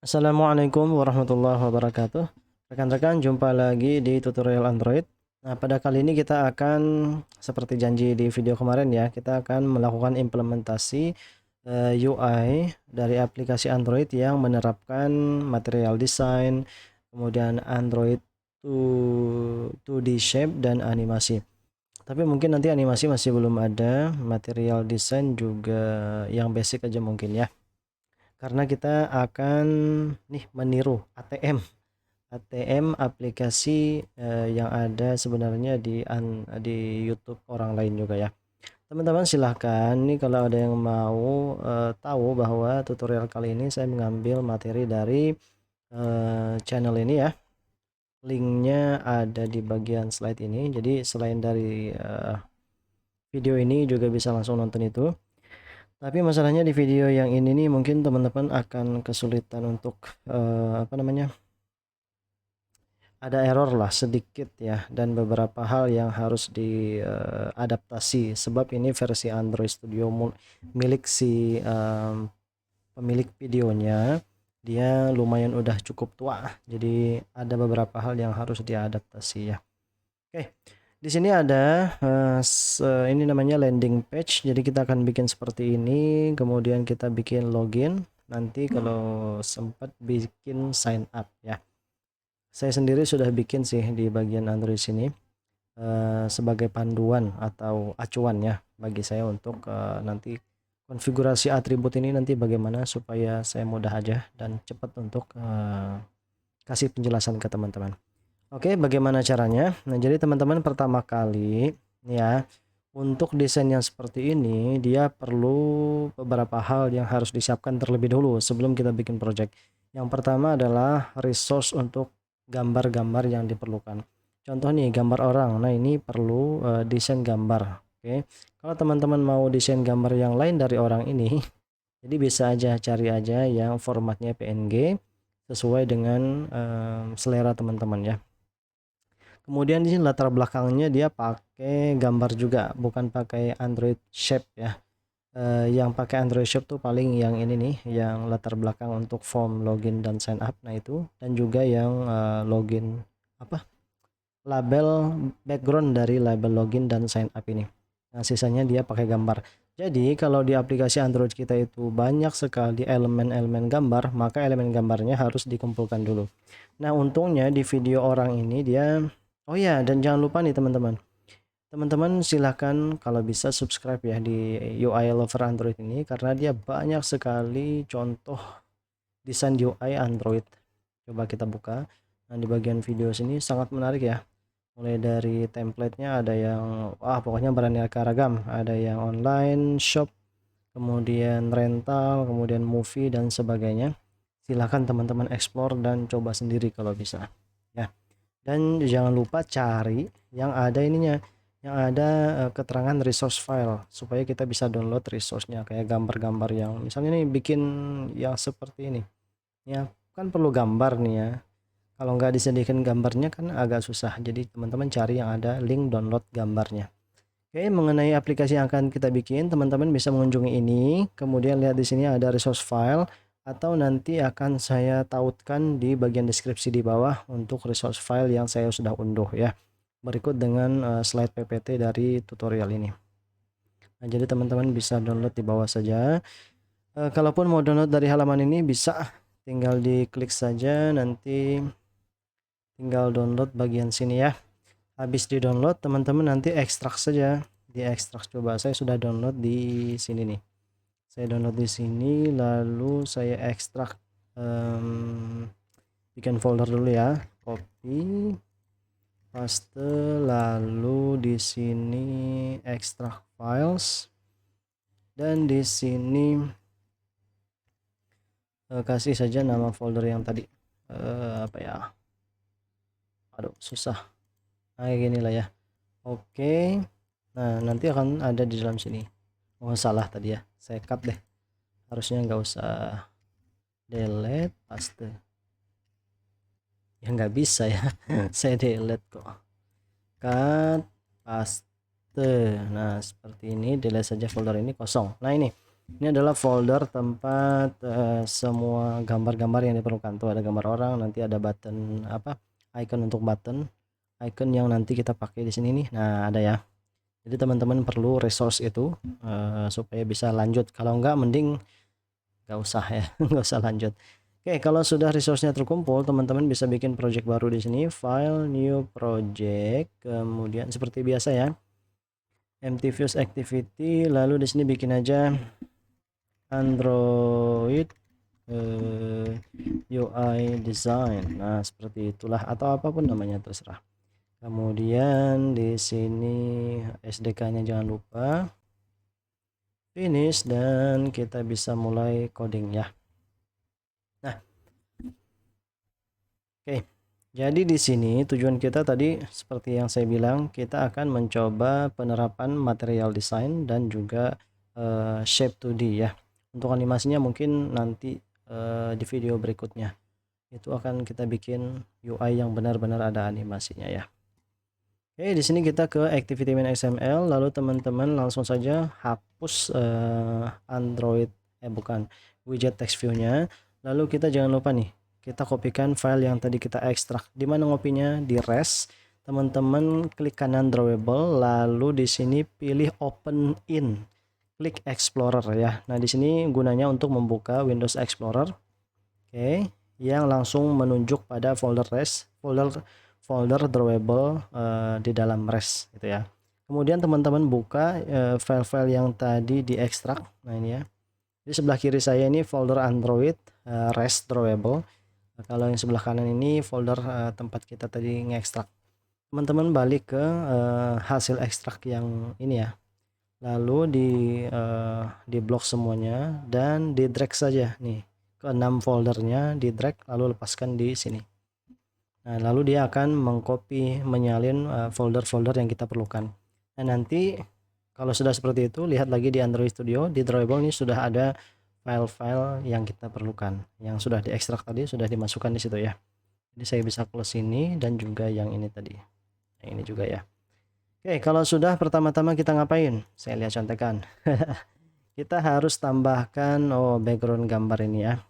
Assalamualaikum warahmatullahi wabarakatuh. Rekan-rekan, jumpa lagi di tutorial Android. Nah, pada kali ini kita akan seperti janji di video kemarin ya, kita akan melakukan implementasi UI dari aplikasi Android yang menerapkan material design, kemudian Android 2D shape dan animasi. Tapi mungkin nanti animasi masih belum ada, material design juga yang basic aja mungkin ya. Karena kita akan meniru ATM aplikasi yang ada sebenarnya di YouTube orang lain juga ya. Teman-teman silahkan nih kalau ada yang mau tahu bahwa tutorial kali ini saya mengambil materi dari channel ini ya. Linknya ada di bagian slide ini. Jadi selain dari video ini juga bisa langsung nonton itu. Tapi masalahnya di video yang ini nih mungkin teman-teman akan kesulitan untuk ada error lah sedikit ya, dan beberapa hal yang harus diadaptasi sebab ini versi Android Studio milik si pemilik videonya, dia lumayan udah cukup tua, jadi ada beberapa hal yang harus diadaptasi ya. Oke, di sini ada ini namanya landing page, jadi kita akan bikin seperti ini, kemudian kita bikin login, nanti kalau sempat bikin sign up ya. Saya sendiri sudah bikin sih di bagian Android sini sebagai panduan atau acuan ya bagi saya untuk nanti konfigurasi atribut ini nanti bagaimana supaya saya mudah aja dan cepat untuk kasih penjelasan ke teman-teman. Oke, bagaimana caranya? Nah, jadi teman-teman pertama kali ya, untuk desain yang seperti ini dia perlu beberapa hal yang harus disiapkan terlebih dahulu sebelum kita bikin project. Yang pertama adalah resource untuk gambar-gambar yang diperlukan. Contoh nih gambar orang. Nah, ini perlu desain gambar. Oke. Kalau teman-teman mau desain gambar yang lain dari orang ini, jadi bisa aja cari aja yang formatnya PNG sesuai dengan selera teman-teman ya. Kemudian di sini latar belakangnya dia pakai gambar juga, bukan pakai Android shape ya. Yang pakai Android shape tuh paling yang ini nih, yang latar belakang untuk form login dan sign up. Nah itu, dan juga yang login label background dari label login dan sign up ini. Nah sisanya dia pakai gambar. Jadi kalau di aplikasi Android kita itu banyak sekali elemen-elemen gambar, maka elemen gambarnya harus dikumpulkan dulu. Nah untungnya di video orang ini dia, oh ya, dan jangan lupa nih teman-teman, silahkan kalau bisa subscribe ya di UI Lover Android ini, karena dia banyak sekali contoh desain UI Android. Coba kita buka. Nah di bagian video sini sangat menarik ya, mulai dari template-nya ada yang pokoknya beraneka ragam, ada yang online shop, kemudian rental, kemudian movie dan sebagainya. Silahkan teman-teman explore dan coba sendiri kalau bisa ya. Dan jangan lupa cari yang ada ininya, yang ada keterangan resource file supaya kita bisa download resource-nya, kayak gambar-gambar yang misalnya nih bikin yang seperti ini ya, kan perlu gambar nih ya. Kalau nggak disediakan gambarnya kan agak susah, jadi teman-teman cari yang ada link download gambarnya. Oke, mengenai aplikasi yang akan kita bikin, teman-teman bisa mengunjungi ini, kemudian lihat di sini ada resource file, atau nanti akan saya tautkan di bagian deskripsi di bawah untuk resource file yang saya sudah unduh ya. Berikut dengan slide PPT dari tutorial ini. Nah, jadi teman-teman bisa download di bawah saja. Kalaupun mau download dari halaman ini bisa, tinggal diklik saja, nanti tinggal download bagian sini ya. Habis di download teman-teman nanti ekstrak saja, di ekstrak. Coba saya sudah download di sini nih, saya download di sini lalu saya ekstrak, bikin folder dulu ya, copy paste, lalu di sini ekstrak files, dan di sini kasih saja nama folder yang tadi, apa ya, aduh susah, kayak gini lah ya. Oke, nah nanti akan ada di dalam sini. Oh salah tadi ya, saya cut deh, harusnya nggak usah delete, paste ya, nggak bisa ya. Saya delete kok, cut, paste. Nah seperti ini, delete saja folder ini kosong. Nah ini Ini adalah folder tempat semua gambar-gambar yang diperlukan. Tuh ada gambar orang, nanti ada button apa? Icon untuk button, icon yang nanti kita pakai di sini nih. Nah, ada ya. Jadi teman-teman perlu resource itu supaya bisa lanjut. Kalau enggak mending nggak usah ya, nggak usah lanjut. Oke, kalau sudah resource-nya terkumpul, teman-teman bisa bikin project baru di sini, file new project, kemudian seperti biasa ya, empty views activity, lalu di sini bikin aja Android UI design. Nah, seperti itulah, atau apapun namanya terserah. Kemudian di sini SDK-nya jangan lupa, finish, dan kita bisa mulai coding ya. Nah, oke. Jadi di sini tujuan kita tadi seperti yang saya bilang, kita akan mencoba penerapan material design dan juga shape 2D ya. Untuk animasinya mungkin nanti di video berikutnya. Itu akan kita bikin UI yang benar-benar ada animasinya ya. Oke, di sini kita ke activity main XML, lalu teman-teman langsung saja hapus Android bukan widget text view-nya. Lalu kita jangan lupa nih, kita kopikan file yang tadi kita ekstrak. Di mana ngopinya? Di res. Teman-teman klik kanan drawable, lalu di sini pilih open in. Klik Explorer ya. Nah, di sini gunanya untuk membuka Windows Explorer. Oke, yang langsung menunjuk pada folder res, folder drawable di dalam res gitu ya. Kemudian teman-teman buka file-file yang tadi diekstrak. Nah, ini ya. Di sebelah kiri saya ini folder Android res drawable. Nah, kalau yang sebelah kanan ini folder tempat kita tadi ngekstrak. Teman-teman balik ke hasil ekstrak yang ini ya. Lalu di blok semuanya dan di drag saja nih ke 6 foldernya, di drag lalu lepaskan di sini. Nah, lalu dia akan mengcopy, menyalin folder-folder yang kita perlukan. Nah, nanti kalau sudah seperti itu, lihat lagi di Android Studio, di drawable ini sudah ada file-file yang kita perlukan. Yang sudah diekstrak tadi sudah dimasukkan di situ ya. Jadi saya bisa close ini dan juga yang ini tadi. Yang ini juga ya. Oke, kalau sudah pertama-tama kita ngapain? Saya lihat contekan. Kita harus tambahkan background gambar ini ya.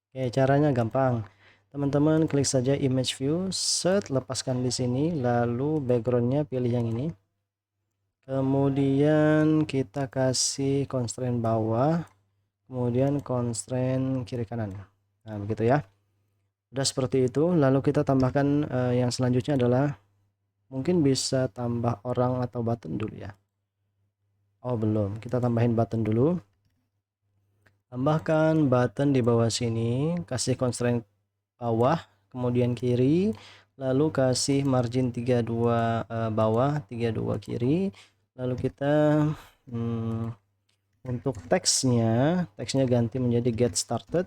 Oke, caranya gampang. Teman-teman klik saja image view, set, lepaskan di sini, lalu backgroundnya pilih yang ini. Kemudian kita kasih constraint bawah, kemudian constraint kiri kanan. Nah, begitu ya. Udah seperti itu, lalu kita tambahkan yang selanjutnya adalah mungkin bisa tambah orang atau button dulu ya. Oh, belum. Kita tambahin button dulu. Tambahkan button di bawah sini, kasih constraint bawah, kemudian kiri, lalu kasih margin 32 bawah, 32 kiri. Lalu kita untuk teksnya ganti menjadi get started.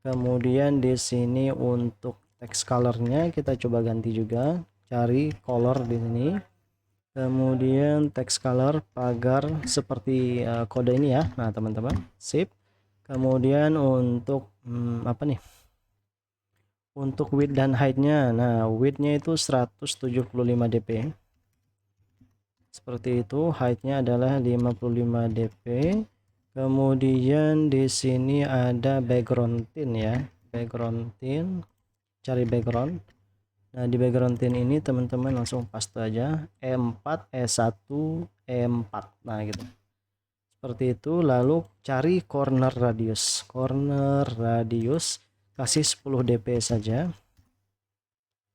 Kemudian di sini untuk text colornya kita coba ganti juga, cari color di sini. Kemudian text color pagar seperti kode ini ya. Nah, teman-teman, sip. Kemudian untuk apa nih? Untuk width dan height-nya. Nah, width-nya itu 175 dp. Seperti itu, height-nya adalah 55 dp. Kemudian di sini ada background tint ya. Background tint, cari background. Nah, di background tint ini teman-teman langsung paste aja E4, E1, E4. Nah, gitu. Seperti itu, lalu cari corner radius. Corner radius kasih 10 dp saja.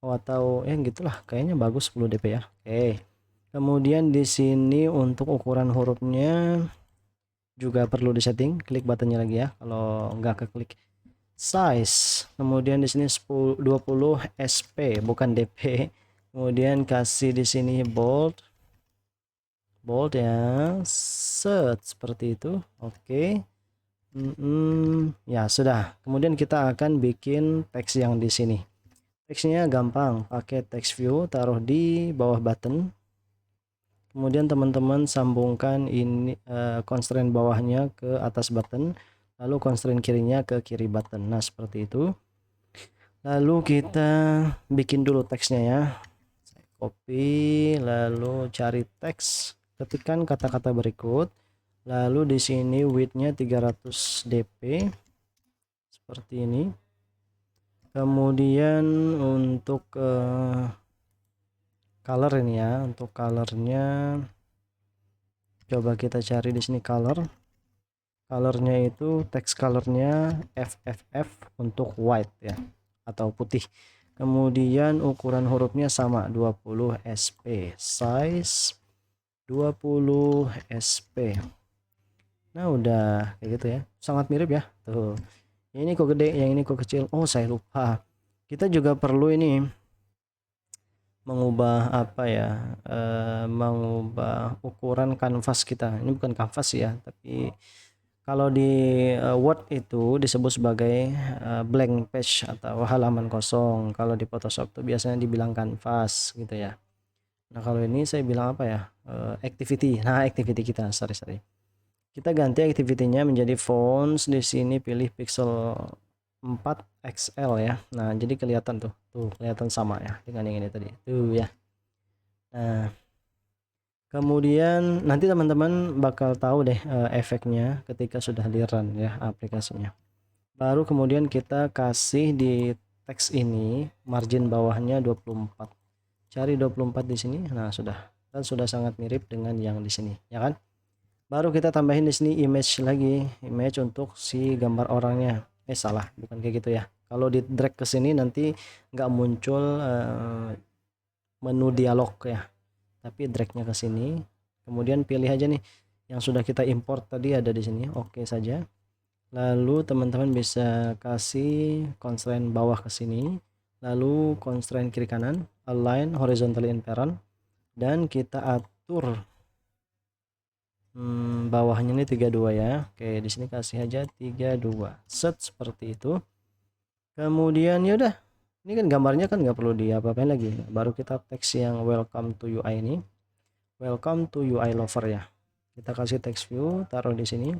Atau gitulah, kayaknya bagus 10 dp ya. Oke. Kemudian di sini untuk ukuran hurufnya juga perlu disetting, klik buttonnya lagi ya. Kalau nggak keklik size, kemudian di sini 20 sp bukan dp. Kemudian kasih di sini bold ya, set seperti itu. Oke. Ya sudah. Kemudian kita akan bikin teks yang di sini. Teksnya gampang, pakai text view, taruh di bawah button. Kemudian teman-teman sambungkan ini constraint bawahnya ke atas button, lalu constraint kirinya ke kiri button. Nah, seperti itu. Lalu kita bikin dulu teksnya ya. Saya copy, lalu cari teks, ketikkan kata-kata berikut, Lalu di sini widthnya 300 dp seperti ini. Kemudian untuk color ini ya, untuk colornya coba kita cari di sini colornya itu text colornya FFF untuk white ya, atau putih. Kemudian ukuran hurufnya sama 20 sp, size 20 sp. Nah udah kayak gitu ya, sangat mirip ya tuh. Ini kok gede, yang ini kok kecil. Oh saya lupa, kita juga perlu ini mengubah apa ya, mengubah ukuran kanvas kita. Ini bukan kanvas ya, tapi kalau di Word itu disebut sebagai blank page atau halaman kosong. Kalau di Photoshop tuh biasanya dibilang kanvas gitu ya. Nah kalau ini saya bilang apa ya, activity. Nah activity kita, sorry. Kita ganti activity-nya menjadi fonts. Di sini pilih pixel 4 XL ya. Nah jadi kelihatan tuh kelihatan sama ya dengan yang ini tadi tuh ya. Nah kemudian nanti teman-teman bakal tahu deh efeknya ketika sudah di run ya aplikasinya. Baru kemudian kita kasih di teks ini margin bawahnya 24. Cari 24 di sini. Nah, sudah. Dan sudah sangat mirip dengan yang di sini, ya kan? Baru kita tambahin di sini image lagi, image untuk si gambar orangnya. Salah, bukan kayak gitu ya. Kalau di drag ke sini nanti nggak muncul menu dialog ya. Tapi dragnya ke sini. Kemudian pilih aja nih yang sudah kita import tadi ada di sini. Oke saja. Lalu teman-teman bisa kasih constraint bawah ke sini, lalu constraint kiri kanan, align horizontally in parent, dan kita atur bawahnya ini 32 ya. Oke, di sini kasih aja 32. Set seperti itu. Kemudian ya udah. Ini kan gambarnya kan nggak perlu diapa-apain lagi. Baru kita teks yang welcome to UI ini. Welcome to UI lover ya. Kita kasih text view, taruh di sini.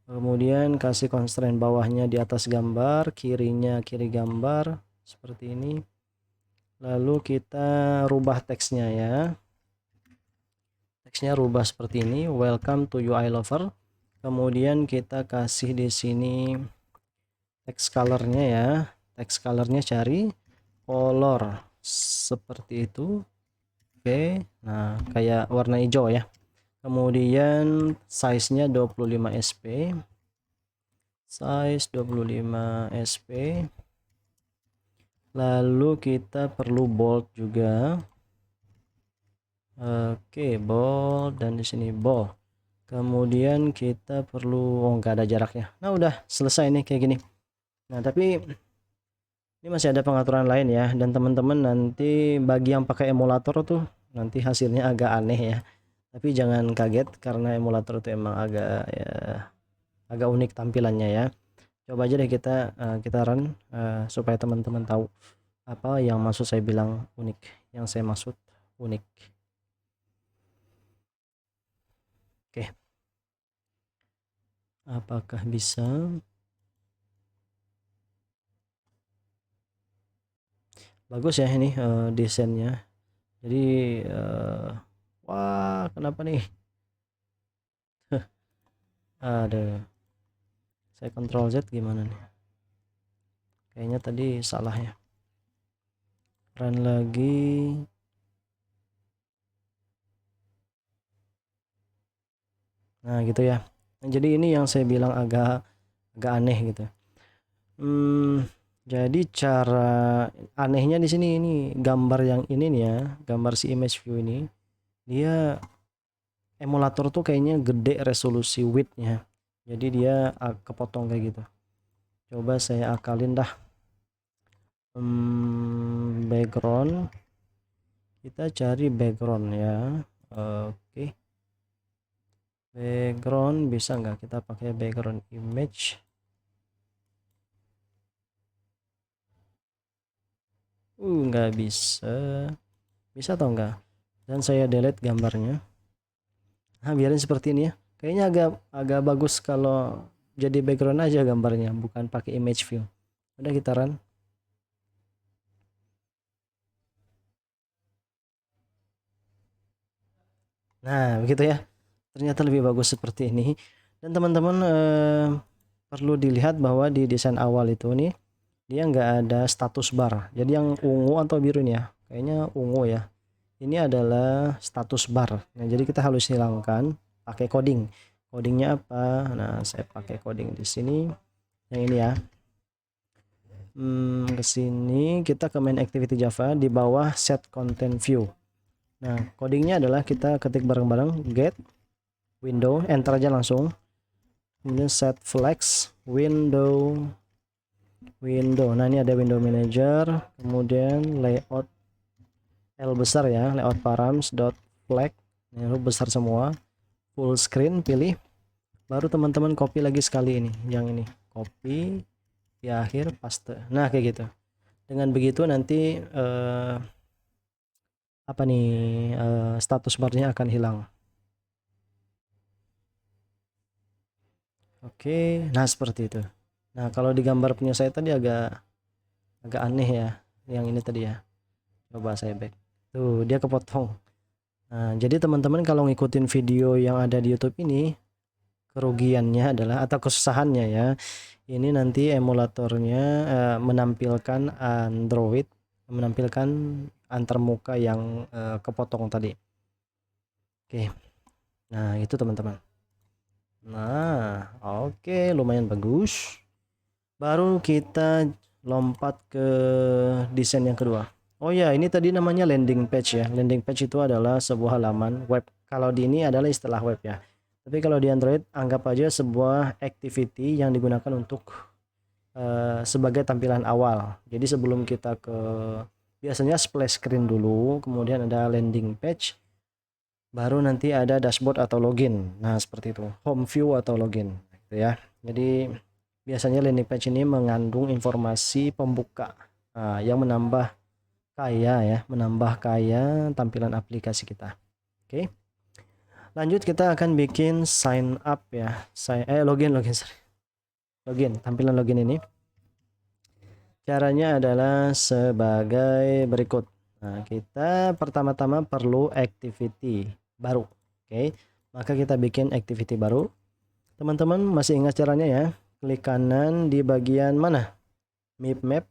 Kemudian kasih constraint bawahnya di atas gambar, kirinya kiri gambar seperti ini. Lalu kita rubah teksnya ya. Teksnya rubah seperti ini, welcome to UI lover. Kemudian kita kasih di sini text colornya ya. Text colornya cari color seperti itu. Oke. Nah, kayak warna hijau ya. Kemudian size-nya 25 sp. Size 25 sp. Lalu kita perlu bold juga. Oke, bold, dan di sini bold. Kemudian kita perlu nggak ada jaraknya. Nah udah selesai nih kayak gini. Nah tapi ini masih ada pengaturan lain ya, dan teman-teman nanti bagi yang pakai emulator tuh nanti hasilnya agak aneh ya. Tapi jangan kaget karena emulator itu emang agak ya, agak unik tampilannya ya. Coba aja deh kita run supaya teman-teman tahu apa yang maksud saya bilang unik, yang saya maksud unik. Oke, apakah bisa? Bagus ya ini desainnya. Jadi wah kenapa nih? Ada, saya Ctrl Z gimana nih? Kayaknya tadi salah ya. Run lagi. Nah gitu ya. Nah, jadi ini yang saya bilang agak aneh gitu. Jadi cara anehnya di sini, ini gambar yang ini nih ya, gambar si image view ini, dia emulator tuh kayaknya gede resolusi widthnya, jadi dia kepotong kayak gitu. Coba saya akalin dah. Background, kita cari background ya. Oke, background bisa nggak kita pakai background image? Nggak bisa. Bisa atau enggak? Dan saya delete gambarnya. Nah biarin seperti ini ya, kayaknya agak bagus kalau jadi background aja gambarnya, bukan pakai image view. Udah kita run. Nah begitu ya, ternyata lebih bagus seperti ini. Dan teman-teman perlu dilihat bahwa di desain awal itu nih dia nggak ada status bar. Jadi yang ungu atau biru ini ya, kayaknya ungu ya. Ini adalah status bar. Nah, jadi kita harus hilangkan pakai coding. Codingnya apa? Nah, saya pakai coding di sini. Yang ini ya. Ke sini kita ke main activity Java di bawah set content view. Nah, codingnya adalah kita ketik bareng-bareng get window, enter aja langsung. Kemudian set flex window. Nah, ini ada window manager, kemudian layout L besar ya, layout params dot flag. Ini besar semua. Full screen pilih. Baru teman-teman copy lagi sekali ini, yang ini. Copy di akhir paste. Nah, kayak gitu. Dengan begitu nanti apa nih status barnya akan hilang. Oke, nah seperti itu. Nah, kalau di gambar punya saya tadi agak aneh ya, yang ini tadi ya. Coba saya back. Tuh, dia kepotong. Nah, jadi teman-teman kalau ngikutin video yang ada di YouTube ini, kerugiannya adalah atau kesusahannya ya, ini nanti emulatornya menampilkan Android, menampilkan antarmuka yang kepotong tadi. Oke. Nah, itu teman-teman. Nah, oke, lumayan bagus. Baru kita lompat ke desain yang kedua. Oh ya, ini tadi namanya landing page ya. Landing page itu adalah sebuah halaman web. Kalau di ini adalah istilah web ya. Tapi kalau di Android anggap aja sebuah activity yang digunakan untuk sebagai tampilan awal. Jadi sebelum kita ke biasanya splash screen dulu, kemudian ada landing page, baru nanti ada dashboard atau login. Nah, seperti itu. Home view atau login gitu ya. Jadi biasanya landing page ini mengandung informasi pembuka yang menambah kaya tampilan aplikasi kita. Oke. Lanjut kita akan bikin sign up ya. Login, sorry. Login, tampilan login ini. Caranya adalah sebagai berikut. Nah, kita pertama-tama perlu activity baru. Oke. Maka kita bikin activity baru. Teman-teman masih ingat caranya ya? Klik kanan di bagian mana? Map.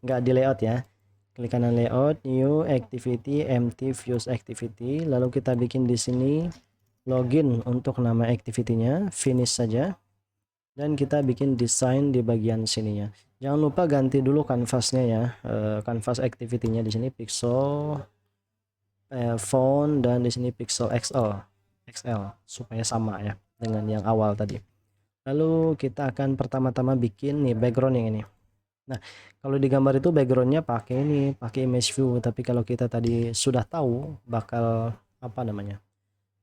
Nggak di layout ya. Klik kanan layout, new activity, empty views activity. Lalu kita bikin di sini login untuk nama activity-nya, finish saja. Dan kita bikin desain di bagian sininya. Jangan lupa ganti dulu kanvasnya ya. Kanvas activity-nya di sini pixel font dan di sini pixel XL supaya sama ya dengan yang awal tadi. Lalu kita akan pertama-tama bikin nih background yang ini. Nah, kalau di gambar itu backgroundnya pakai image view, tapi kalau kita tadi sudah tahu bakal apa namanya,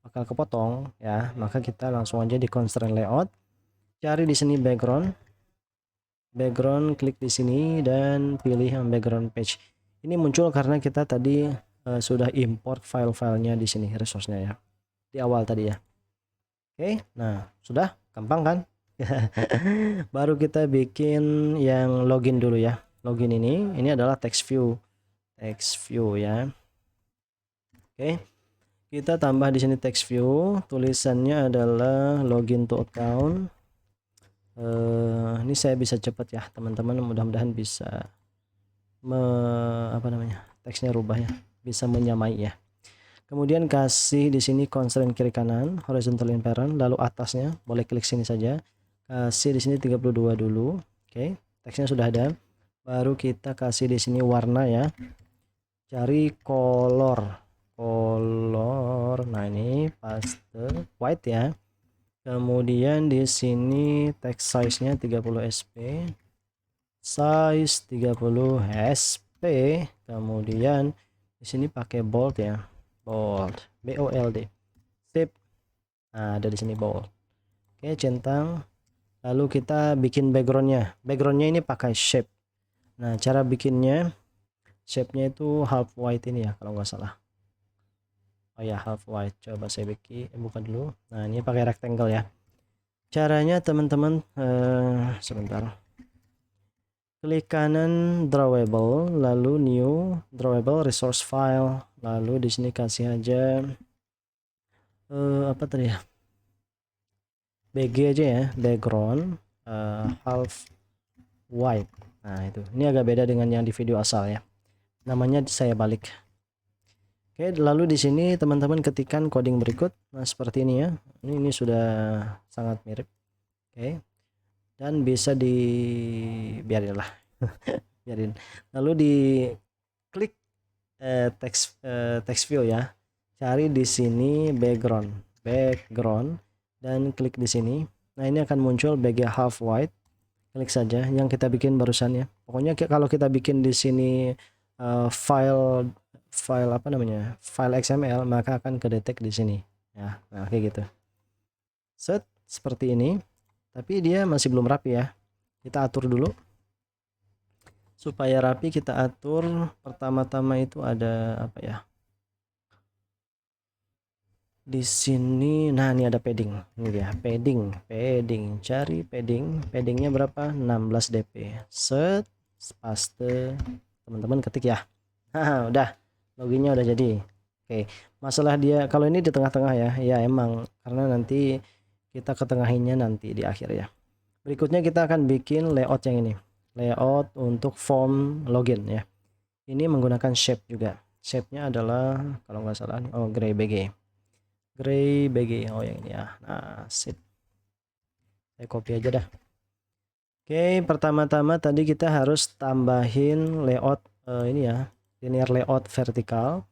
bakal kepotong ya, maka kita langsung aja di constraint layout, cari di sini background, klik di sini dan pilih yang background page. Ini muncul karena kita tadi sudah import file-filenya di sini, resource-nya ya, di awal tadi ya. Oke, nah sudah gampang kan? Baru kita bikin yang login dulu ya. Login ini adalah text view ya. Oke. Kita tambah di sini text view, tulisannya adalah login to account. Ini saya bisa cepat ya, teman-teman, mudah-mudahan bisa teksnya rubah ya, bisa menyamai ya. Kemudian kasih di sini constraint kiri kanan, horizontal inference, lalu atasnya boleh klik sini saja. Kasih di sini 32 dulu. Oke, teksnya sudah ada. Baru kita kasih di sini warna ya. Cari color. Nah, ini paste white ya. Kemudian di sini text size-nya 30 sp. Size 30 sp. Kemudian di sini pakai bold ya. Bold. BOLD. Sip. Nah, ada di sini bold. Oke, centang. Lalu kita bikin backgroundnya ini pakai shape. Nah, cara bikinnya shape-nya itu half white ini ya kalau nggak salah. Oh ya, half white. Coba saya buka dulu. Nah, ini pakai rectangle ya. Caranya teman-teman sebentar. Klik kanan drawable, lalu new drawable resource file, lalu di sini kasih aja apa tadi ya, BG aja ya, background half white. Nah itu, ini agak beda dengan yang di video asal ya, namanya saya balik. Oke, lalu di sini teman-teman ketikkan coding berikut. Nah seperti ini ya, ini sudah sangat mirip. Oke, dan bisa biarin lah. Biarin, lalu di klik text view ya, cari di sini background dan klik di sini. Nah ini akan muncul BG half white, klik saja yang kita bikin barusan ya. Pokoknya kalau kita bikin di sini file apa namanya, file XML, maka akan kedetek di sini ya. Nah kayak gitu, set seperti ini, tapi dia masih belum rapi ya. Kita atur dulu supaya rapi. Kita atur pertama-tama itu ada apa ya, di sini. Nah ini ada padding, ini dia padding, cari paddingnya berapa, 16 dp, set, paste, teman-teman ketik ya. Haha, udah, loginnya udah jadi. Oke, masalah dia kalau ini di tengah-tengah ya, ya emang karena nanti kita ketengahinnya nanti di akhir ya. Berikutnya kita akan bikin layout yang ini, layout untuk form login ya. Ini menggunakan shape juga, shape-nya adalah kalau nggak salah oh gray BG, oh yang ini ya. Nah sip, saya copy aja dah. Oke, pertama-tama tadi kita harus tambahin layout ini ya, linear layout vertikal,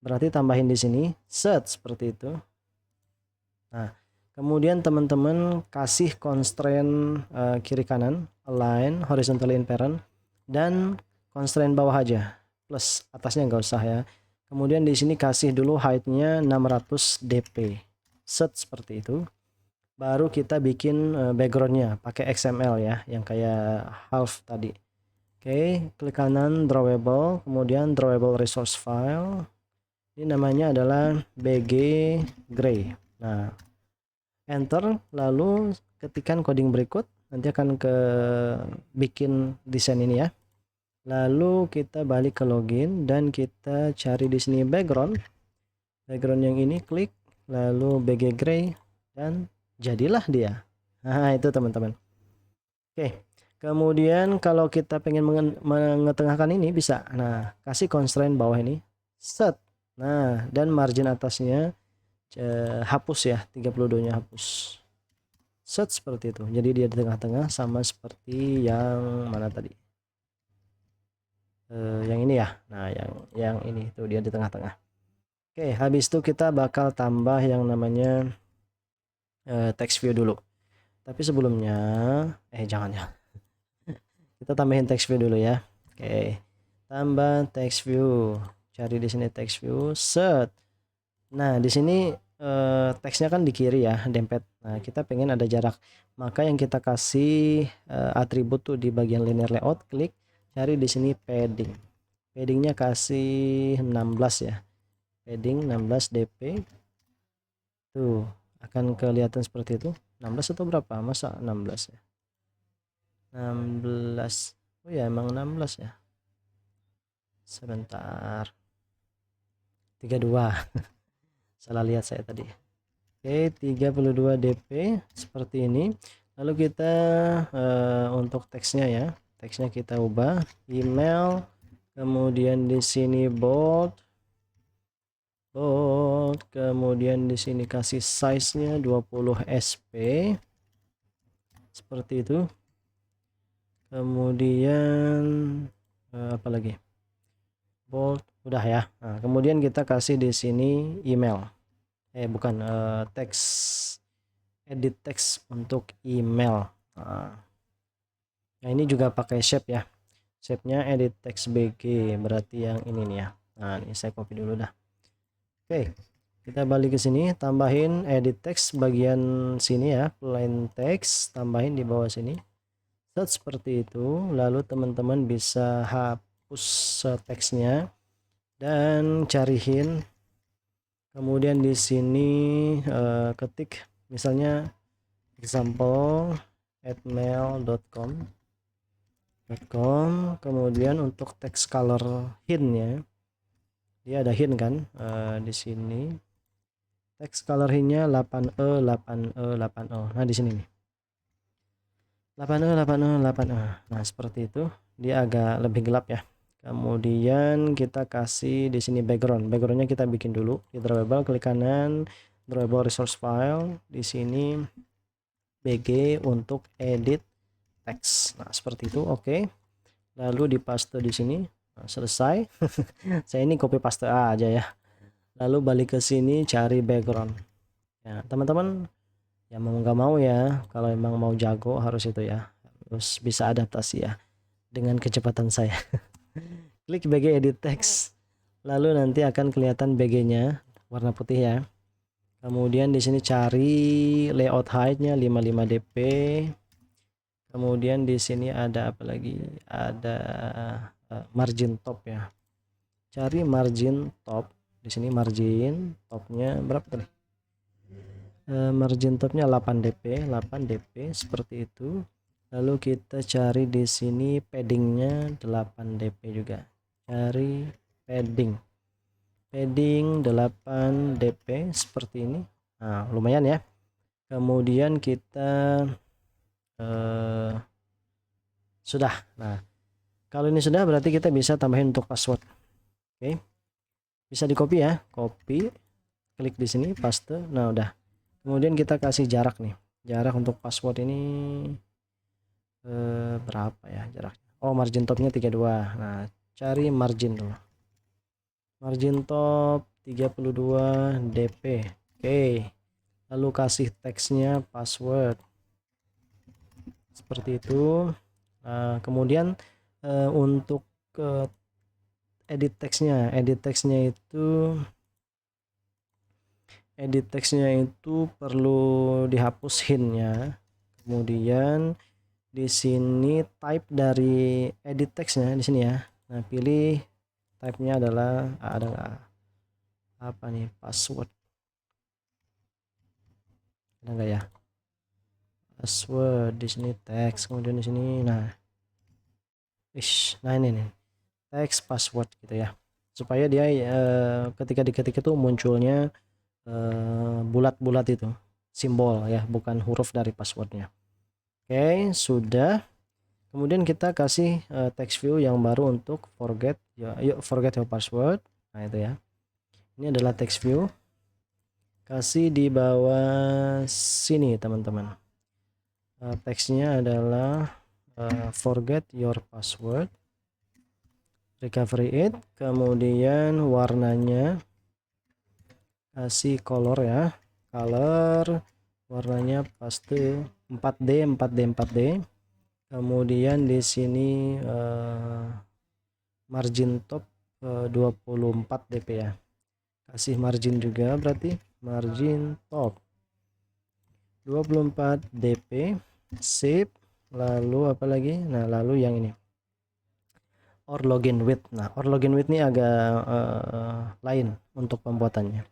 berarti tambahin di sini set seperti itu. Nah kemudian teman-teman kasih constraint kiri kanan, align horizontally in parent, dan constraint bawah aja, plus atasnya nggak usah ya. Kemudian di sini kasih dulu height-nya 600 dp, set seperti itu. Baru kita bikin backgroundnya pakai XML ya, yang kayak half tadi. Oke, klik kanan drawable, kemudian drawable resource file. Ini namanya adalah BG Gray. Nah, enter, lalu ketikkan coding berikut. Nanti akan ke bikin desain ini ya. Lalu kita balik ke login dan kita cari di sini background yang ini, klik, lalu BG Gray, dan jadilah dia. Nah itu teman-teman. Oke, kemudian kalau kita pengen mengetengahkan ini bisa, nah kasih constraint bawah ini, set. Nah dan margin atasnya hapus ya, 32 nya hapus, set seperti itu. Jadi dia di tengah-tengah sama seperti yang mana tadi, yang ini ya. Nah yang ini tuh dia di tengah-tengah. Oke, habis itu kita bakal tambah yang namanya text view dulu. Tapi sebelumnya jangan ya. Kita tambahin text view dulu ya. Oke. Tambah text view. Cari di sini text view, set. Nah, di sini teksnya kan di kiri ya, dempet. Nah, kita pengen ada jarak. Maka yang kita kasih atribut tuh di bagian linear layout, klik, cari di sini padding. Paddingnya kasih 16 ya. Padding 16 dp. Tuh, akan kelihatan seperti itu. 16 atau berapa? Masa 16 ya? 16. Oh ya, emang 16 ya. Sebentar. 32. Salah lihat saya tadi. Oke, 32 dp seperti ini. Lalu kita untuk teksnya ya. Teksnya kita ubah email, kemudian di sini bold, kemudian di sini kasih size-nya 20 sp. Seperti itu. Kemudian apa lagi? Bold, udah ya. Nah, kemudian kita kasih di sini email. Bukan teks, edit teks untuk email. Nah, ini juga pakai shape ya. Shape-nya edit text BG, berarti yang ini nih ya. Nah, ini saya copy dulu dah. Oke, kita balik ke sini, tambahin edit text bagian sini ya, plain text, tambahin di bawah sini. Set seperti itu. Lalu teman-teman bisa hapus teksnya dan cariin. Kemudian di sini ketik misalnya example @mail.com. Kemudian untuk text color hint-nya, dia ada hint kan di sini. text color hint-nya 8E 8E 8E. Nah di sini nih 8E 8E 8E. Nah seperti itu, dia agak lebih gelap ya. Kemudian kita kasih di sini backgroundnya kita bikin dulu di drawable, klik kanan drawable resource file, di sini BG untuk edit text. Nah seperti itu, oke. Lalu dipaste di sini. Nah, selesai. Saya ini copy paste aja ya. Lalu balik ke sini cari background ya teman-teman, ya mau nggak mau ya, kalau emang mau jago harus itu ya, harus bisa adaptasi ya dengan kecepatan saya. Klik BG edit text, lalu nanti akan kelihatan BG-nya warna putih ya. Kemudian di sini cari layout height-nya 55 dp. Kemudian di sini ada apa lagi? Ada margin top ya. Cari margin top. Di sini margin topnya berapa tadi? Margin topnya 8 dp, 8 dp seperti itu. Lalu kita cari di sini paddingnya 8 dp juga. Cari padding 8 dp seperti ini. Nah lumayan ya. Kemudian kita sudah. Nah kalau ini sudah berarti kita bisa tambahin untuk password. Oke, bisa di copy ya, copy, klik di sini paste. Nah udah, kemudian kita kasih jarak nih, jarak untuk password ini berapa ya jaraknya? Oh margin topnya 32. Nah cari margin dulu, margin top 32 dp. Oke, lalu kasih teksnya password seperti itu. Kemudian untuk edit teksnya itu perlu dihapus hintnya. Kemudian di sini type dari edit teksnya di sini ya. Nah pilih type-nya adalah ada nggak apa nih, password, ada nggak ya password di sini, teks, kemudian di sini nah ini nih teks password gitu ya, supaya dia ketika diketik itu munculnya bulat-bulat itu simbol ya, bukan huruf dari passwordnya. Oke sudah. Kemudian kita kasih text view yang baru untuk forget ya, yuk forget your password. Nah itu ya, ini adalah text view, kasih di bawah sini teman-teman. Teksnya adalah forget your password, recovery it. Kemudian warnanya kasih color ya, color warnanya paste 4D 4D 4D. Kemudian di sini margin top 24 dp ya, kasih margin juga, berarti margin top 24 dp, save. Lalu apa lagi? Nah lalu yang ini or login with. Nah or login with ini agak lain untuk pembuatannya.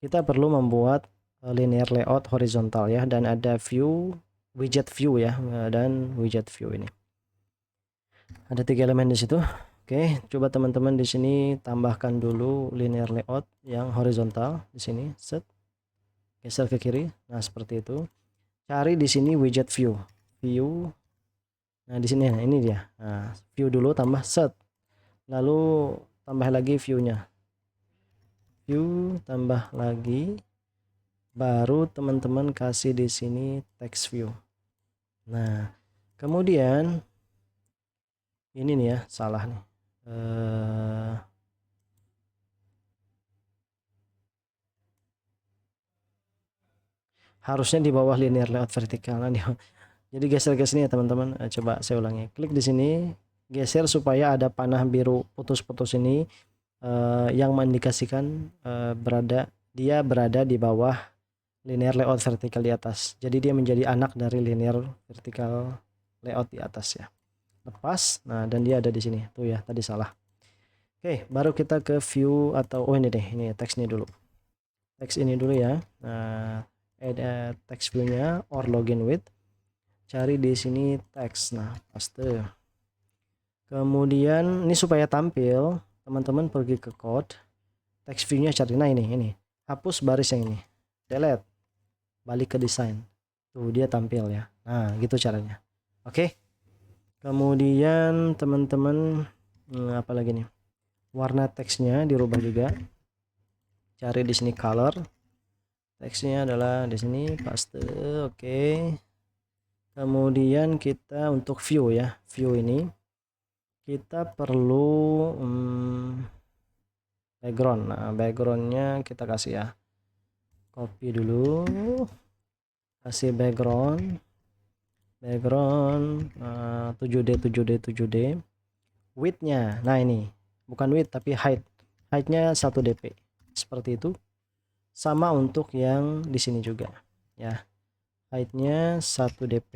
Kita perlu membuat linear layout horizontal ya, dan ada view, widget view ya, dan widget view ini ada 3 elemen di situ. Oke, coba teman-teman di sini tambahkan dulu linear layout yang horizontal di sini, set, geser ke kiri. Nah seperti itu. Cari di sini widget view. Nah di sini, nah ini dia. Nah, view dulu tambah set. Lalu tambah lagi view-nya. View tambah lagi. Baru teman-teman kasih di sini text view. Nah, kemudian ini nih ya, salah nih. Harusnya di bawah linear layout vertikal. Nah, jadi geser ke sini ya teman-teman. Coba saya ulangi. Klik di sini, geser supaya ada panah biru putus-putus ini yang mengindikasikan dia berada di bawah linear layout vertikal di atas. Jadi dia menjadi anak dari linear vertikal layout di atas ya. Lepas. Nah, dan dia ada di sini. Tuh ya, tadi salah. Oke, baru kita ke view atau ini deh, ini teks ini dulu. Teks ini dulu ya. Nah, ada text view-nya or login with. Cari di sini teks. Nah, paste. Kemudian ini supaya tampil, teman-teman pergi ke code, text view-nya cari. Nah, ini. Hapus baris yang ini. delete, balik ke desain. Tuh dia tampil ya. Nah, gitu caranya. Oke. Kemudian teman-teman apa lagi nih? Warna teksnya dirubah juga. Cari di sini color. Teksnya adalah di sini paste. Oke. Kemudian kita untuk view ya. View ini kita perlu background. Nah, backgroundnya kita kasih ya. Copy dulu. Kasih background 7D widthnya, nah ini bukan width tapi heightnya 1 dp seperti itu. Sama untuk yang di sini juga ya, heightnya 1 dp.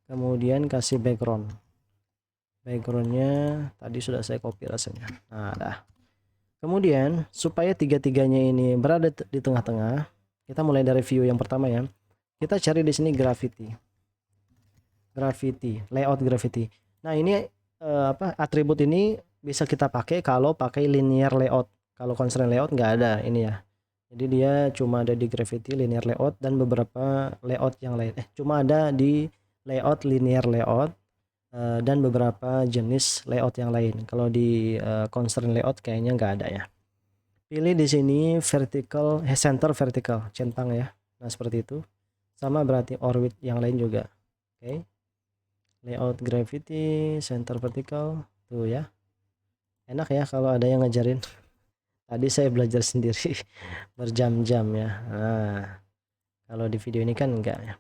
Kemudian kasih backgroundnya tadi sudah saya copy rasanya. Nah dah. Kemudian supaya tiga-tiganya ini berada di tengah-tengah, kita mulai dari view yang pertama ya. Kita cari di sini gravity, layout gravity. Nah ini atribut ini bisa kita pakai kalau pakai linear layout. Kalau constraint layout nggak ada ini ya. Jadi dia cuma ada di gravity, linear layout, dan beberapa layout yang lain. Cuma ada di layout, linear layout, dan beberapa jenis layout yang lain. Kalau di constraint layout kayaknya nggak ada ya. Pilih di sini vertical, center vertical, centang ya. Nah seperti itu. Sama berarti orbit yang lain juga. Oke. Layout gravity, center vertical, tuh ya. Enak ya kalau ada yang ngajarin. Tadi saya belajar sendiri berjam-jam ya. Nah, kalau di video ini kan enggak ya.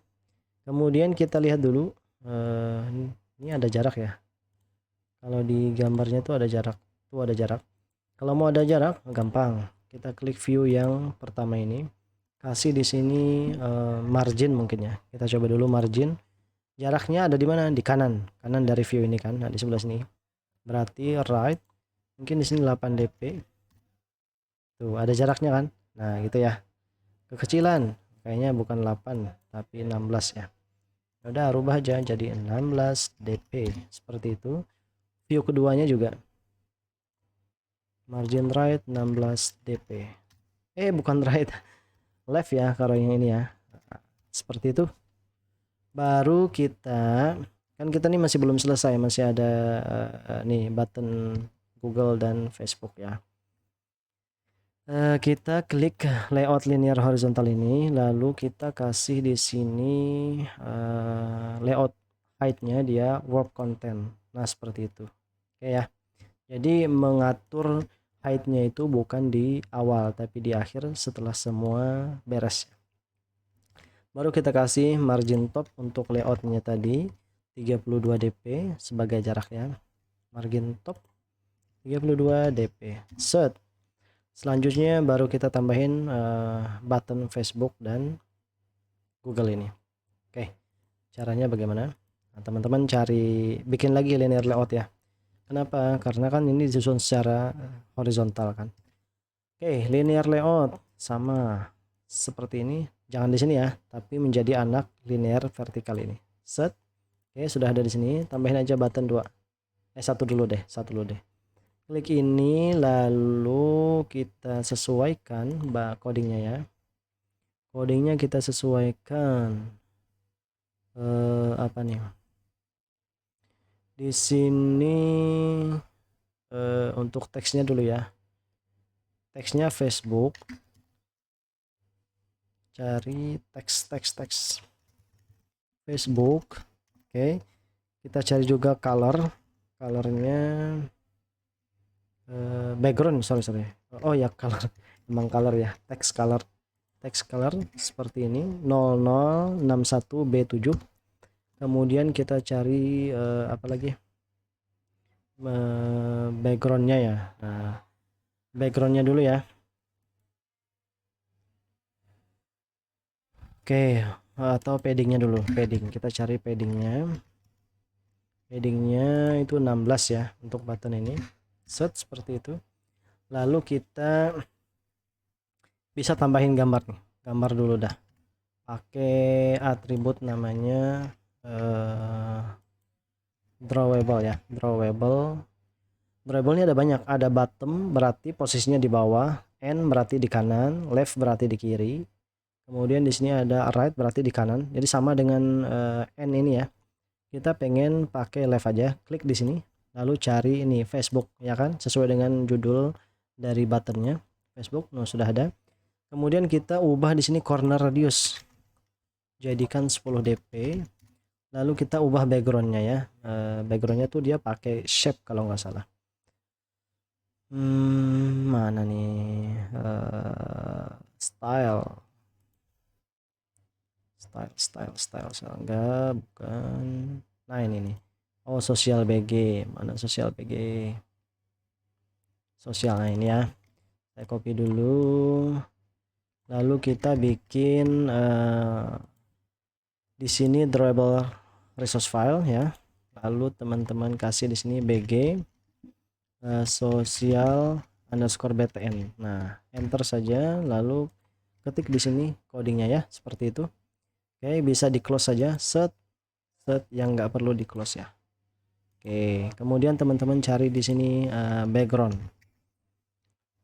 Kemudian kita lihat dulu, ini ada jarak ya. Kalau di gambarnya tuh ada jarak, Kalau mau ada jarak, gampang. Kita klik view yang pertama ini. Kasih di sini margin mungkin ya. Kita coba dulu margin. Jaraknya ada di mana? Di kanan dari view ini kan. Nah, di sebelah sini. Berarti right. Mungkin di sini 8 dp. Tuh, ada jaraknya kan? Nah, gitu ya. Kekecilan. Kayaknya bukan 8 tapi 16 ya. Udah rubah aja jadi 16 dp. Seperti itu. View keduanya juga. Margin right 16 dp. Bukan right. Left ya kalau yang ini ya. Seperti itu. Baru kita nih masih belum selesai, masih ada nih button Google dan Facebook ya. Kita klik layout linear horizontal ini, lalu kita kasih di sini layout height-nya dia work content. Nah seperti itu. Oke ya. Jadi mengatur height-nya itu bukan di awal tapi di akhir setelah semua beres. Baru kita kasih margin top untuk layoutnya tadi 32 dp sebagai jarak ya. Margin top 32 dp. Set. Selanjutnya baru kita tambahin button Facebook dan Google ini. Oke. Caranya bagaimana? Nah, teman-teman bikin lagi linear layout ya. Kenapa? Karena kan ini disusun secara horizontal kan. Oke, linear layout sama seperti ini. Jangan di sini ya, tapi menjadi anak linear vertikal ini. Set. Oke, sudah ada di sini. Tambahin aja button 2. Satu dulu deh. Klik ini lalu kita sesuaikan codingnya ya. Codingnya kita sesuaikan apa nih? Di sini untuk teksnya dulu ya. Teksnya Facebook. Cari teks Facebook. Oke. Kita cari juga colornya background, sorry. Oh ya, color. Emang color ya. Text color seperti ini 0061B7. Kemudian kita cari apa lagi? Backgroundnya ya. Nah, backgroundnya dulu ya. Oke, atau paddingnya dulu. Kita cari paddingnya itu 16 ya untuk button ini. Set seperti itu. Lalu kita bisa tambahin gambar nih. Gambar dulu dah. Pakai atribut namanya drawable ya. Drawable ini ada banyak. Ada bottom berarti posisinya di bawah, end berarti di kanan, left berarti di kiri, Kemudian di sini ada right, berarti di kanan. Jadi sama dengan N ini ya. Kita pengen pakai left aja, klik di sini, lalu cari ini Facebook ya kan, sesuai dengan judul dari buttonnya Facebook. Nah, sudah ada. Kemudian kita ubah di sini corner radius, jadikan 10 dp. Lalu kita ubah backgroundnya ya. Backgroundnya tuh dia pakai shape kalau nggak salah. Mana nih? Style. Enggak, bukan. Nah, ini nih. Oh, sosial BG. Mana sosial BG? Sosial, nah ini ya. Saya copy dulu. Lalu kita bikin di sini drawable resource file ya. Lalu teman-teman kasih di sini BG sosial underscore btn. Nah, enter saja, lalu ketik di sini codingnya ya, seperti itu. Oke, bisa di close saja, set yang nggak perlu di close ya. Oke, kemudian teman-teman cari di sini background.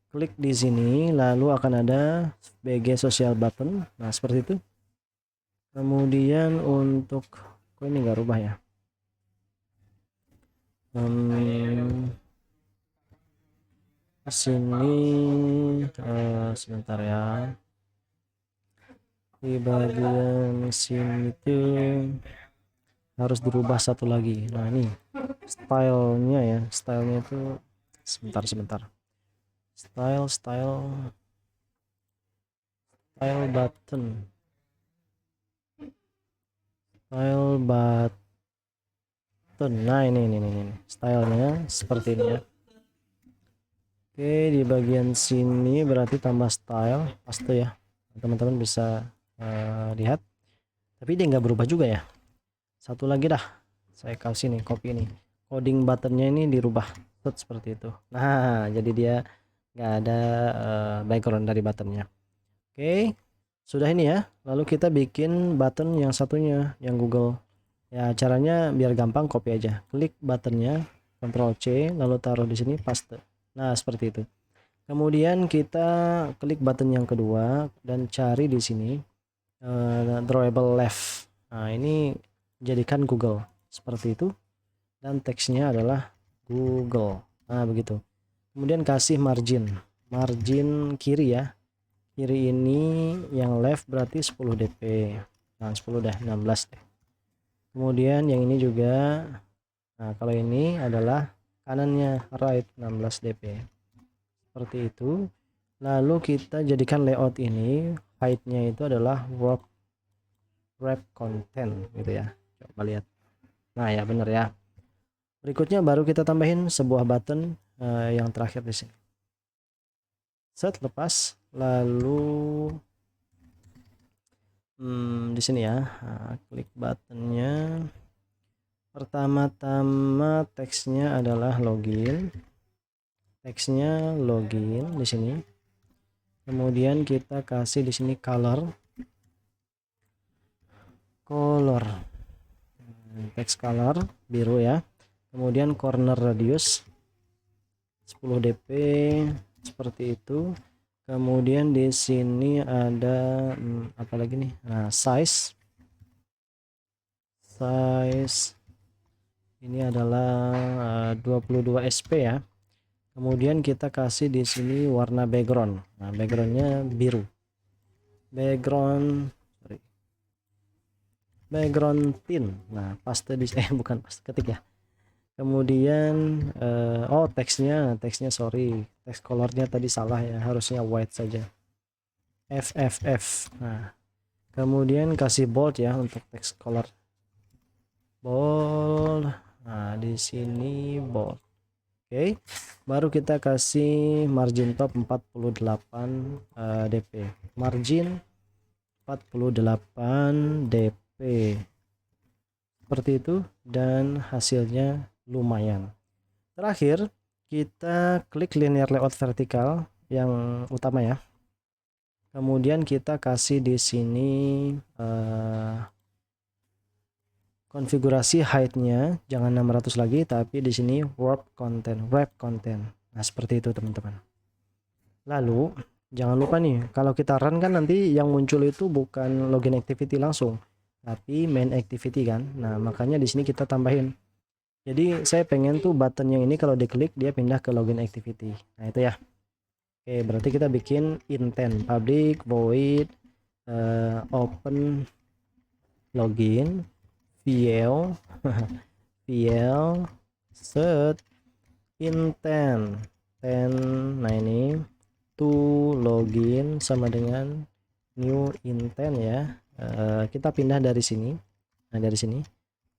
Klik di sini, lalu akan ada BG social button. Nah, seperti itu. Kemudian untuk kok ini nggak rubah ya. Sini sebentar ya. Di bagian sini tuh harus dirubah satu lagi. Nah, ini stylenya ya, stylenya itu sebentar style button, nah ini stylenya seperti ini ya. Oke, di bagian sini berarti tambah style, paste ya, teman-teman bisa lihat, tapi dia nggak berubah juga ya. Satu lagi dah, saya kasih nih copy ini, coding buttonnya ini dirubah seperti itu. Nah, jadi dia nggak ada background dari buttonnya. Oke, sudah ini ya. Lalu kita bikin button yang satunya, yang Google ya. Caranya biar gampang, copy aja, klik buttonnya, Ctrl C, lalu taruh di sini, paste. Nah, seperti itu. Kemudian kita klik button yang kedua dan cari di sini drawable left. Nah, ini jadikan Google seperti itu, dan teksnya adalah Google. Nah, begitu. Kemudian kasih margin kiri ya. Kiri ini yang left berarti 10 dp. Nah, 10 dah, 16 deh. Kemudian yang ini juga. Nah, kalau ini adalah kanannya, right, 16 dp. Seperti itu. Lalu kita jadikan layout ini, height-nya itu adalah wrap content gitu ya. Coba lihat. Nah, ya benar ya. Berikutnya baru kita tambahin sebuah button yang terakhir di sini. Set, lepas, lalu di sini ya. Nah, klik buttonnya. Pertama-tama teksnya adalah login. Teksnya login di sini. Kemudian kita kasih di sini color. Text color biru ya. Kemudian corner radius 10 dp seperti itu. Kemudian di sini ada apa lagi nih? Nah, size ini adalah 22 sp ya. Kemudian kita kasih di sini warna background. Nah, backgroundnya biru. Background tint. Nah, paste di bukan paste, ketik ya. Kemudian teksnya sorry, teks colornya tadi salah ya, harusnya white saja. FFF. Nah, kemudian kasih bold ya untuk teks color. Bold. Nah, di sini bold. Oke, baru kita kasih margin top 48 dp. Margin 48 dp. Seperti itu, dan hasilnya lumayan. Terakhir, kita klik linear layout vertikal yang utama ya. Kemudian kita kasih di sini konfigurasi height-nya jangan 600 lagi, tapi di sini wrap content. Nah, seperti itu teman-teman. Lalu Jangan lupa nih, kalau kita run kan nanti yang muncul itu bukan login activity langsung, tapi main activity kan. Nah, makanya di sini kita tambahin. Jadi saya pengen tuh button yang ini kalau diklik dia pindah ke login activity. Nah, itu ya. Oke, berarti kita bikin intent public void open login VL VL set intent 10. Nah, ini to login sama dengan new intent ya. Kita pindah dari sini. Nah, dari sini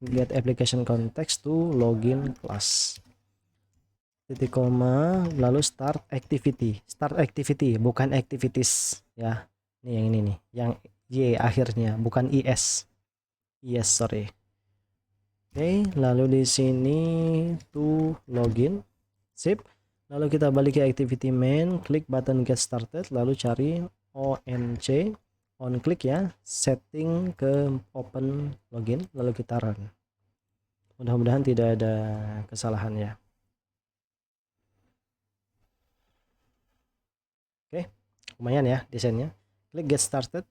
get application context to login class titik koma lalu start activity bukan activities ya. Ini yang ini nih, yang y akhirnya bukan is. Yes, sorry. Oke, lalu di sini to login, sip. Lalu kita balik ke activity main, klik button get started, lalu cari onc, on klik ya, setting ke open login, lalu kita run. Mudah-mudahan tidak ada kesalahan ya. Oke, lumayan ya desainnya. Klik get started.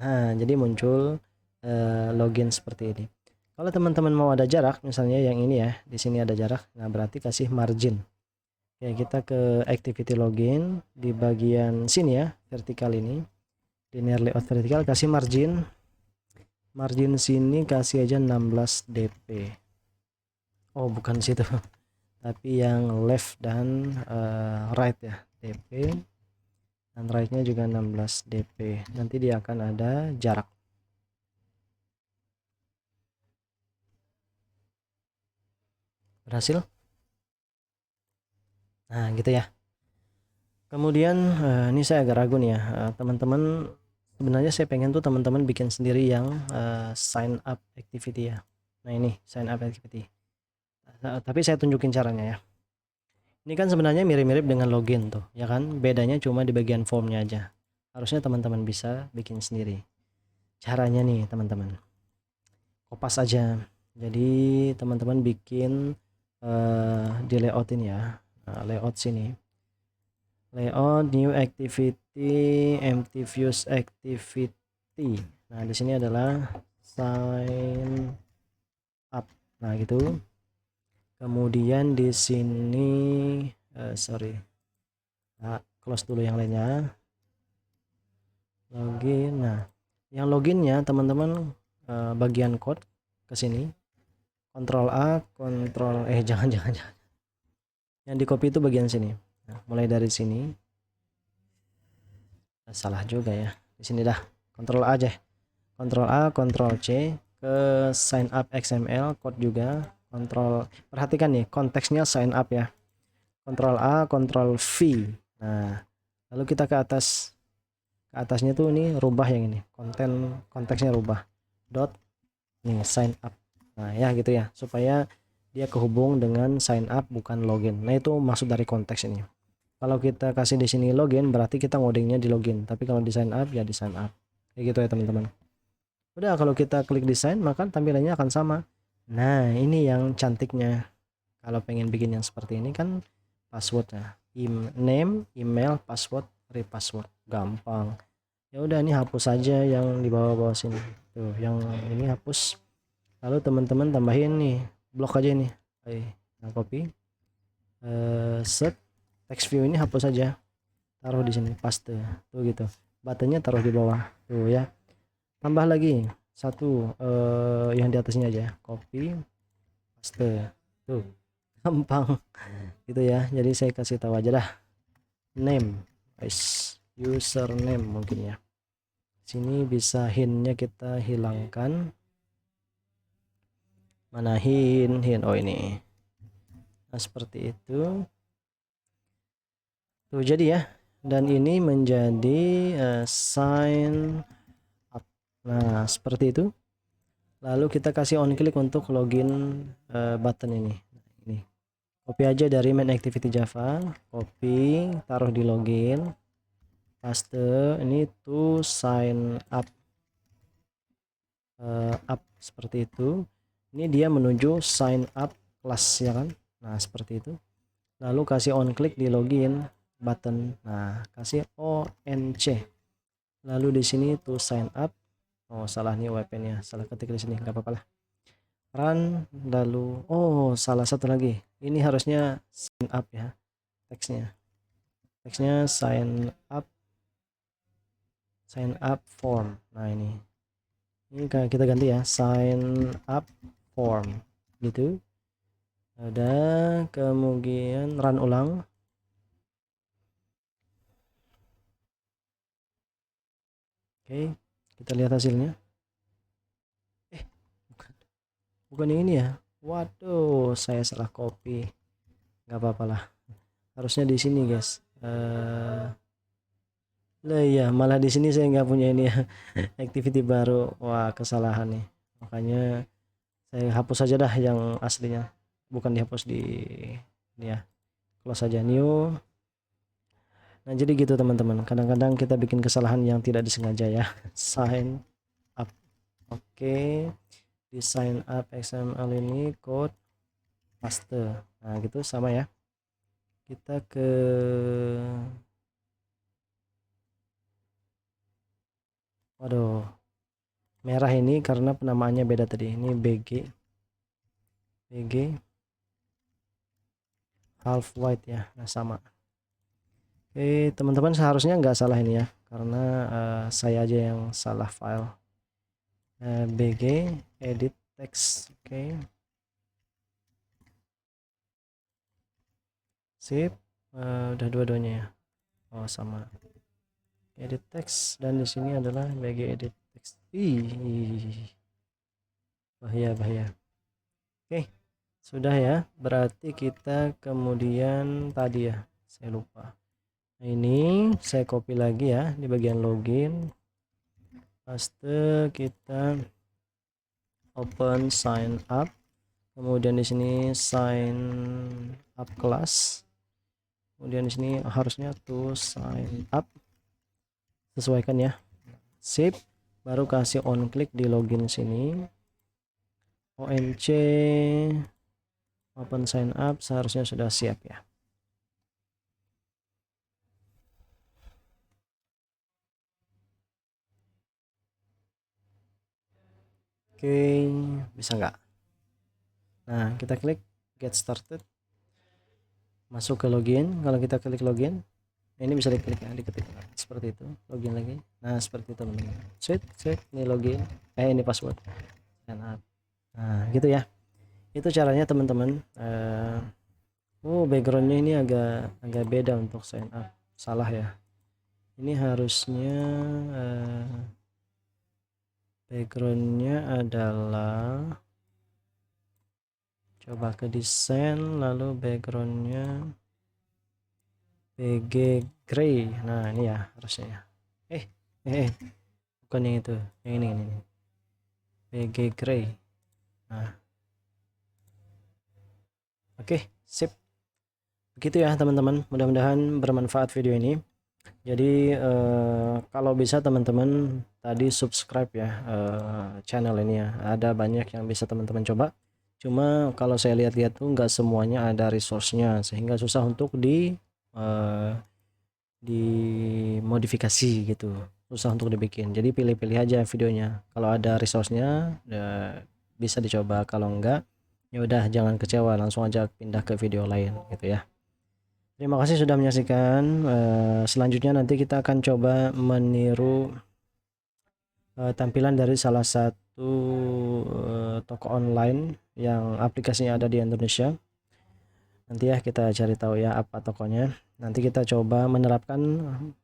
Nah, jadi muncul login seperti ini. Kalau teman-teman mau ada jarak, misalnya yang ini ya, di sini ada jarak. Nah, berarti kasih margin. Ya, kita ke activity login di bagian sini ya, vertikal ini. Linear layout vertikal kasih margin. Margin sini kasih aja 16 dp. Oh, bukan situ. Tapi yang left dan right ya, dp. Dan right-nya juga 16 dp. Nanti dia akan ada jarak. Berhasil? Nah, gitu ya. Kemudian ini saya agak ragu nih ya, teman-teman. Sebenarnya saya pengen tuh teman-teman bikin sendiri yang sign up activity ya. Nah, ini sign up activity. Tapi saya tunjukin caranya ya. Ini kan sebenarnya mirip-mirip dengan login tuh, ya kan? Bedanya cuma di bagian formnya aja. Harusnya teman-teman bisa bikin sendiri. Caranya nih teman-teman, kopas aja. Jadi teman-teman bikin di layoutin ya. Nah, layout sini. Layout new activity empty views activity. Nah, di sini adalah sign up. Nah, gitu. Kemudian di sini sorry. Nah, close dulu yang lainnya. Login. Nah, yang loginnya teman-teman bagian code ke sini. Ctrl A, Ctrl jangan. Yang di copy itu bagian sini. Nah, mulai dari sini. Salah juga ya. Di sini dah. Ctrl A aja. Ctrl A, Ctrl C ke sign up XML code juga. Perhatikan nih konteksnya sign up ya. Ctrl A, Ctrl V. Nah, lalu kita ke atas. Ke atasnya tuh ini rubah yang ini. Konteksnya rubah. Dot nih sign up. Nah, ya gitu ya. Supaya dia kehubung dengan sign up bukan login. Nah, itu maksud dari konteks ini. Kalau kita kasih di sini login berarti kita ngodingnya di login. Tapi kalau di sign up ya di sign up. Kayak gitu ya, teman-teman. Udah, kalau kita klik desain maka tampilannya akan sama. Nah, ini yang cantiknya. Kalau pengen bikin yang seperti ini kan passwordnya name, email, password, repassword, gampang. Ya udah, ini hapus saja yang di bawah-bawah sini. Tuh, yang ini hapus. Lalu teman-teman tambahin nih, blok aja nih. Nah, copy. Set text view ini hapus saja. Taruh di sini, paste. Tuh gitu. Buttonnya taruh di bawah. Tuh ya. Tambah lagi satu yang di atasnya aja, copy paste. Tuh gampang gitu ya. Jadi saya kasih tahu aja dah, name guys, username mungkin ya. Sini bisa hintnya kita hilangkan. Mana hint oh ini. Nah, seperti itu tuh jadi ya. Dan ini menjadi sign up. Nah, seperti itu. Lalu kita kasih on click untuk login button ini. Ini copy aja dari main activity Java, copy, taruh di login, paste ini to sign up, seperti itu. Ini dia menuju sign up class ya kan. Nah, seperti itu. Lalu kasih on click di login button. Nah, kasih ONC. Lalu di sini to sign up. Oh, salah nih weapon-nya. Salah ketik di sini, nggak apa-apa lah. Run, lalu salah satu lagi. Ini harusnya sign up ya. Teksnya. Teksnya sign up form. Nah, ini kita ganti ya, sign up form gitu. Ada kemudian run ulang. Oke, kita lihat hasilnya. Bukan yang ini ya. Waduh, saya salah copy. Nggak apa-apa lah. Harusnya di sini guys. Lah iya, malah di sini saya nggak punya ini ya. Activity baru. Wah, kesalahan nih. Makanya saya hapus saja dah yang aslinya. Bukan dihapus di ini ya. Close saja new. Nah, jadi gitu teman-teman. Kadang-kadang kita bikin kesalahan yang tidak disengaja ya. Sign up. Oke. Di sign up XML ini code paste. Nah, gitu sama ya. Kita ke waduh. Merah ini karena penamaannya beda tadi. Ini BG half white ya. Nah, sama. Oke, teman-teman seharusnya nggak salah ini ya. Karena saya aja yang salah file. BG edit text. Oke. Sip. Udah dua-duanya ya. Oh, sama. Edit text dan di sini adalah BG edit text. Bahaya. Oke, sudah ya. Berarti kita kemudian tadi ya, saya lupa. Nah, ini saya copy lagi ya di bagian login. Paste, kita open sign up. Kemudian di sini sign up class. Kemudian di sini harusnya to sign up. Sesuaikan ya. Sip. Baru kasih on click di login sini. ONC open sign up seharusnya sudah siap ya. Oke, bisa nggak? Nah, kita klik get started. Masuk ke login. Kalau kita klik login, ini bisa diklik ya, diketik seperti itu, login lagi. Nah, seperti itu teman-teman. Sweet, ini login. Ini password. Nah, gitu ya. Itu caranya teman-teman. Backgroundnya ini agak beda untuk sign up. Salah ya. Ini harusnya backgroundnya adalah, coba ke desain, lalu backgroundnya BG gray. Nah, ini ya harusnya ya. Bukan yang itu, yang ini. BG gray. Nah, oke, sip. Begitu ya teman-teman, mudah-mudahan bermanfaat video ini. Jadi kalau bisa teman-teman tadi subscribe ya channel ini ya. Ada banyak yang bisa teman-teman coba. Cuma kalau saya lihat-lihat tuh nggak semuanya ada resource-nya, sehingga susah untuk dimodifikasi gitu, susah untuk dibikin. Jadi pilih-pilih aja videonya. Kalau ada resource-nya bisa dicoba. Kalau enggak, ya udah jangan kecewa, langsung aja pindah ke video lain gitu ya. Terima kasih sudah menyaksikan. Selanjutnya nanti kita akan coba meniru tampilan dari salah satu toko online yang aplikasinya ada di Indonesia. Nanti ya kita cari tahu ya apa tokonya. Nanti kita coba menerapkan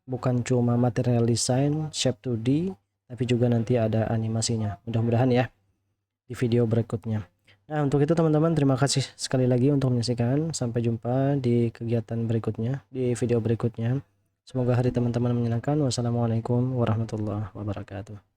bukan cuma material design, shape 2D, tapi juga nanti ada animasinya. Mudah-mudahan ya di video berikutnya. Nah, untuk itu teman-teman, terima kasih sekali lagi untuk menyaksikan. Sampai jumpa di kegiatan berikutnya, di video berikutnya. Semoga hari teman-teman menyenangkan. Wassalamualaikum warahmatullahi wabarakatuh.